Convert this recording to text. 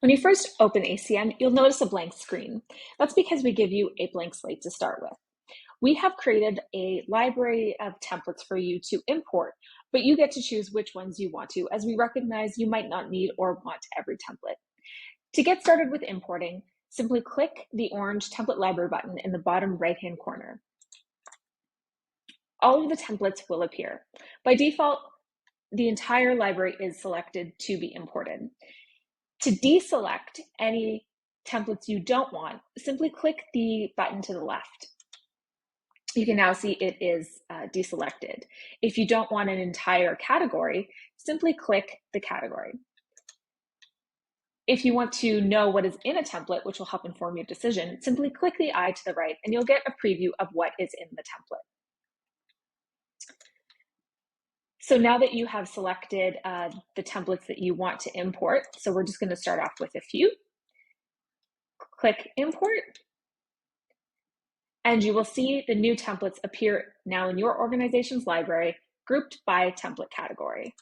When you first open ACM, you'll notice a blank screen. That's because we give you a blank slate to start with. We have created a library of templates for you to import, but you get to choose which ones you want to, as we recognize you might not need or want every template. To get started with importing, simply click the orange template library button in the bottom right-hand corner. All of the templates will appear. By default, the entire library is selected to be imported. To deselect any templates you don't want, simply click the button to the left. You can now see it is deselected. If you don't want an entire category, simply click the category. If you want to know what is in a template, which will help inform your decision, simply click the eye to the right and you'll get a preview of what is in the template. So now that you have selected the templates that you want to import, so we're just going to start off with a few. Click Import, and you will see the new templates appear now in your organization's library, grouped by template category.